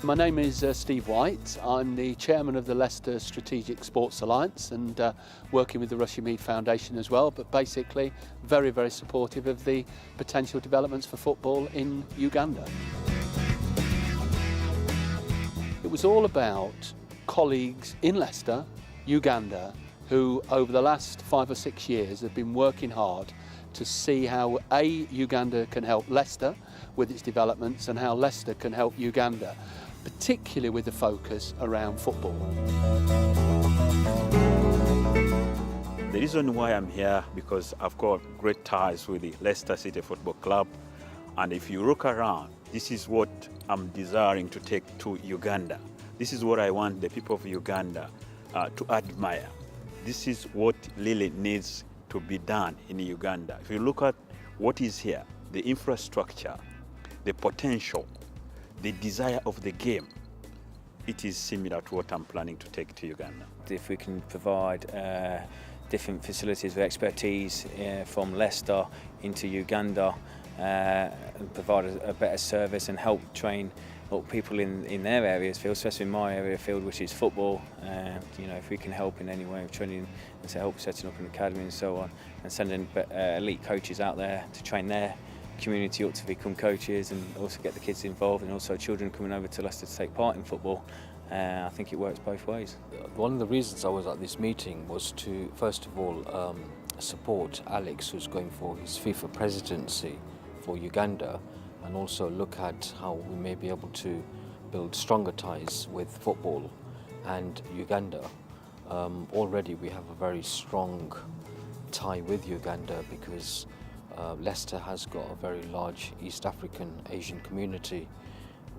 My name is Steve White. I'm the chairman of the Leicester Strategic Sports Alliance and working with the Rushden-Mead Foundation as well, but basically very, very supportive of the potential developments for football in Uganda. It was all about colleagues in Leicester, Uganda, who over the last 5 or 6 years have been working hard to see how Uganda can help Leicester with its developments and how Leicester can help Uganda, particularly with the focus around football. The reason why I'm here because I've got great ties with the Leicester City Football Club, and if you look around, this is what I'm desiring to take to Uganda. This is what I want the people of Uganda to admire. This is what really needs to be done in Uganda. If you look at what is here, the infrastructure, the potential, the desire of the game, it is similar to what I'm planning to take to Uganda. If we can provide different facilities with expertise from Leicester into Uganda, and provide a better service and help train people in their areas field, especially in my area field, which is football. If we can help in any way with training and to help setting up an academy and so on, and sending elite coaches out there to train their community up to become coaches, and also get the kids involved, and also children coming over to Leicester to take part in football. I think it works both ways. One of the reasons I was at this meeting was to, first of all, support Alex, who's going for his FIFA presidency for Uganda, and also look at how we may be able to build stronger ties with football and Uganda. Already we have a very strong tie with Uganda because Leicester has got a very large East African Asian community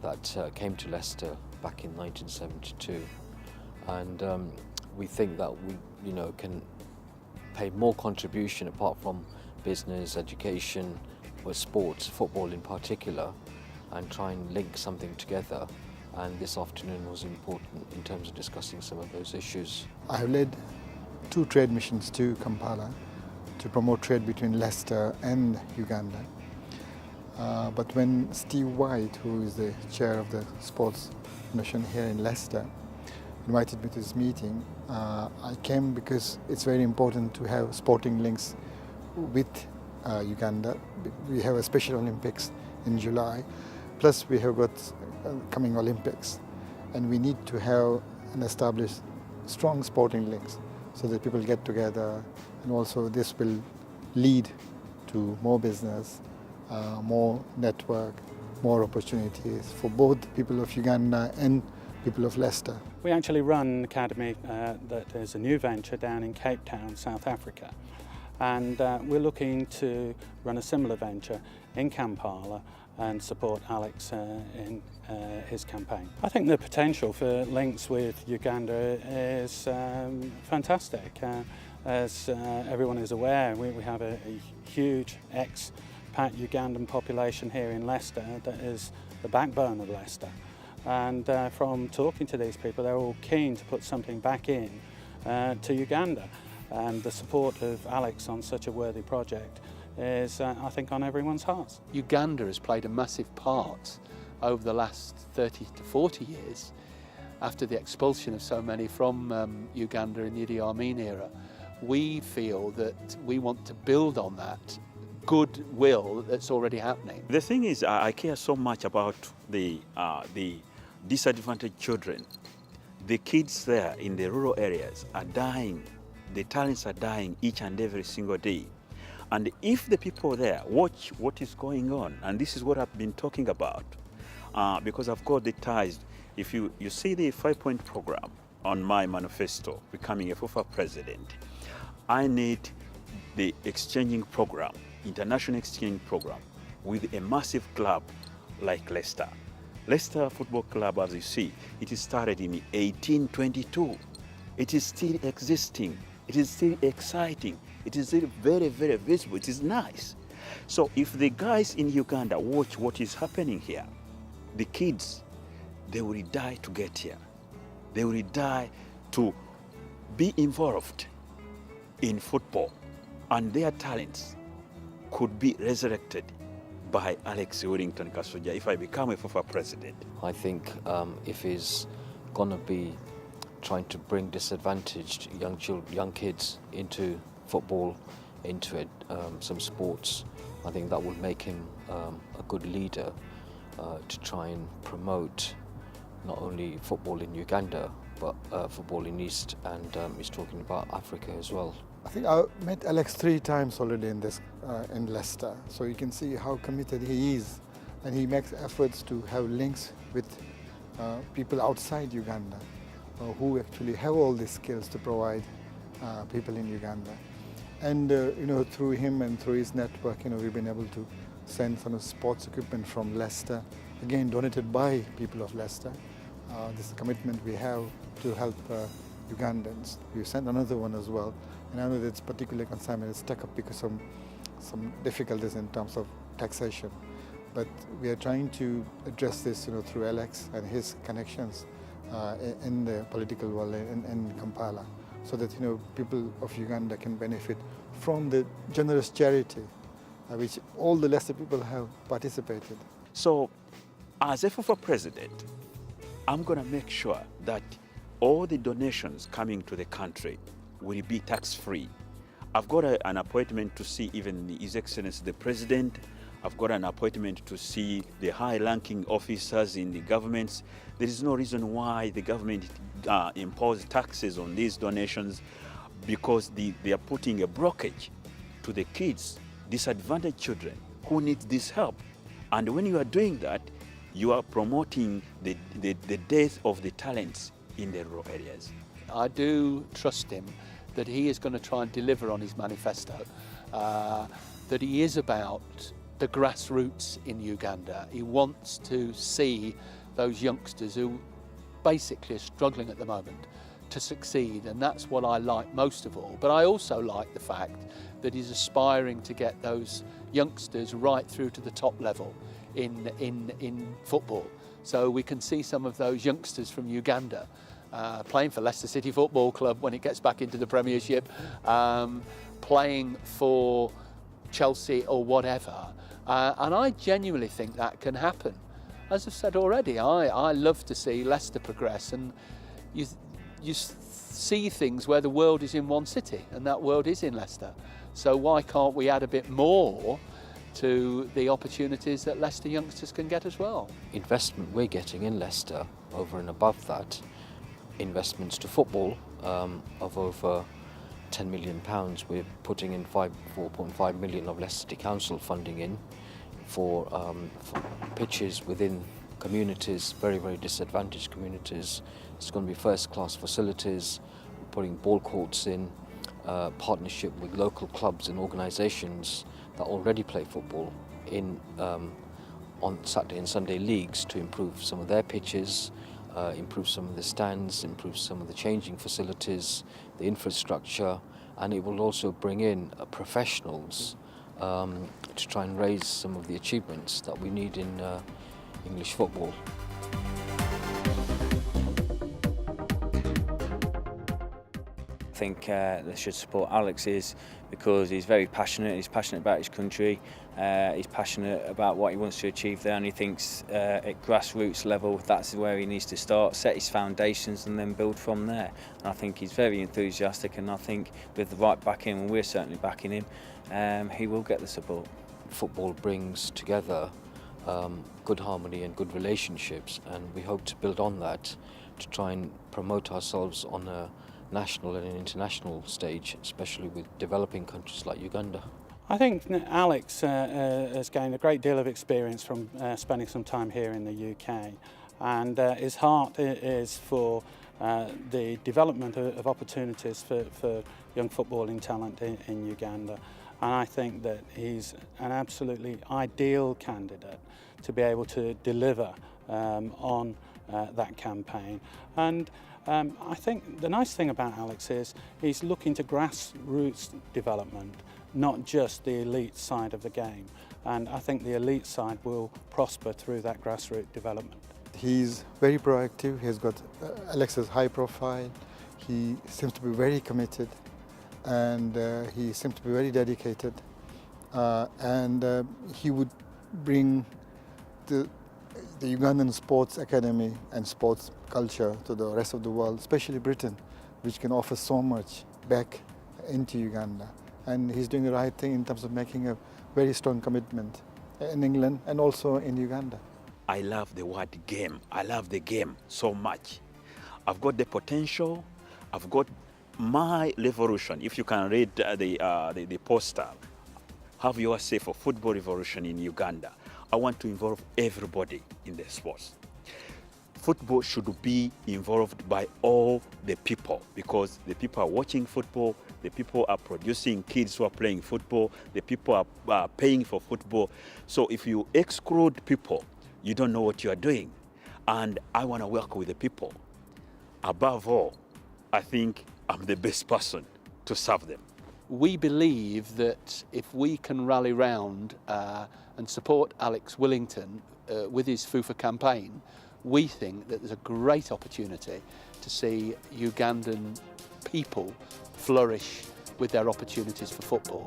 that came to Leicester back in 1972, and we think that we can pay more contribution apart from business, education, with sports, football in particular, and try and link something together. And this afternoon was important in terms of discussing some of those issues. I have led 2 trade missions to Kampala to promote trade between Leicester and Uganda. But when Steve White, who is the chair of the sports mission here in Leicester, invited me to this meeting, I came because it's very important to have sporting links with Uganda. We have a Special Olympics in July, plus we have got coming Olympics, and we need to have and establish strong sporting links so that people get together, and also this will lead to more business, more network, more opportunities for both people of Uganda and people of Leicester. We actually run an academy that is a new venture down in Cape Town, South Africa. And we're looking to run a similar venture in Kampala and support Alex in his campaign. I think the potential for links with Uganda is fantastic. As everyone is aware, we have a huge expat Ugandan population here in Leicester that is the backbone of Leicester. And from talking to these people, they're all keen to put something back in to Uganda. And the support of Alex on such a worthy project is, I think, on everyone's hearts. Uganda has played a massive part over the last 30 to 40 years after the expulsion of so many from Uganda in the Idi Amin era. We feel that we want to build on that goodwill that's already happening. The thing is, I care so much about the disadvantaged children. The kids there in the rural areas are dying. The talents are dying each and every single day. And if the people there watch what is going on, and this is what I've been talking about, because I've got the ties. If you see the 5-point program on my manifesto, becoming a FIFA president, I need the exchanging program, international exchange program, with a massive club like Leicester. Leicester Football Club, as you see, it started in 1822. It is still existing. It is still exciting. It is still very, very visible. It is nice. So if the guys in Uganda watch what is happening here, the kids, they will die to get here. They will die to be involved in football, and their talents could be resurrected by Alex Willington Kasuja if I become a FIFA president? I think if he's going to be trying to bring disadvantaged young kids into football, into it, some sports, I think that will make him a good leader to try and promote not only football in Uganda, but football in East, and he's talking about Africa as well. I think I met Alex 3 times already in Leicester, so you can see how committed he is, and he makes efforts to have links with people outside Uganda who actually have all these skills to provide people in Uganda. And through him and through his network, we've been able to send some sports equipment from Leicester, again donated by people of Leicester. This is a commitment we have to help Ugandans. We sent another one as well, and I know that it's particularly concerned is stuck up because of some difficulties in terms of taxation. But we are trying to address this, through Alex and his connections in the political world in Kampala, so that people of Uganda can benefit from the generous charity which all the Leicester people have participated. So, as a FIFA president, I'm going to make sure that all the donations coming to the country will be tax-free. I've got an appointment to see even His Excellency the President. I've got an appointment to see the high-ranking officers in the governments. There is no reason why the government impose taxes on these donations, because they are putting a blockage to the kids, disadvantaged children who need this help. And when you are doing that, you are promoting the death of the talents in the rural areas. I do trust him that he is going to try and deliver on his manifesto, that he is about the grassroots in Uganda. He wants to see those youngsters who basically are struggling at the moment to succeed, and that's what I like most of all. But I also like the fact that he's aspiring to get those youngsters right through to the top level in football. So we can see some of those youngsters from Uganda playing for Leicester City Football Club when it gets back into the Premiership, playing for Chelsea or whatever. And I genuinely think that can happen. As I've said already, I love to see Leicester progress, and you see things where the world is in one city, and that world is in Leicester. So why can't we add a bit more to the opportunities that Leicester youngsters can get as well? Investment we're getting in Leicester, over and above that, investments to football of over £10 million. We're putting in 4.5 million of Leicester City Council funding in for pitches within communities, very, very disadvantaged communities. It's going to be first-class facilities, putting ball courts in, partnership with local clubs and organisations that already play football in on Saturday and Sunday leagues to improve some of their pitches, improve some of the stands, improve some of the changing facilities, the infrastructure, and it will also bring in professionals to try and raise some of the achievements that we need in English football. I think they should support Alex because he's very passionate. He's passionate about his country. He's passionate about what he wants to achieve there, and he thinks at grassroots level that's where he needs to start, set his foundations and then build from there. And I think he's very enthusiastic, and I think with the right backing, and we're certainly backing him, he will get the support. Football brings together good harmony and good relationships, and we hope to build on that to try and promote ourselves on a national and international stage, especially with developing countries like Uganda. I think Alex has gained a great deal of experience from spending some time here in the UK, and his heart is for the development of opportunities for young footballing talent in Uganda. And I think that he's an absolutely ideal candidate to be able to deliver on that campaign. And I think the nice thing about Alex is he's looking to grassroots development, not just the elite side of the game. And I think the elite side will prosper through that grassroots development. He's very proactive. He's got Alex's high profile. He seems to be very committed, and he seems to be very dedicated. And he would bring the Ugandan sports academy and sports culture to the rest of the world, especially Britain, which can offer so much back into Uganda. And he's doing the right thing in terms of making a very strong commitment in England and also in Uganda. I love the word game. I love the game so much. I've got the potential. I've got my revolution. If you can read the poster, have your say for football revolution in Uganda. I want to involve everybody in the sports. Football should be involved by all the people, because the people are watching football, the people are producing kids who are playing football, the people are paying for football. So if you exclude people, you don't know what you are doing. And I want to work with the people. Above all, I think I'm the best person to serve them. We believe that if we can rally round and support Alex Willington with his FUFA campaign, we think that there's a great opportunity to see Ugandan people flourish with their opportunities for football.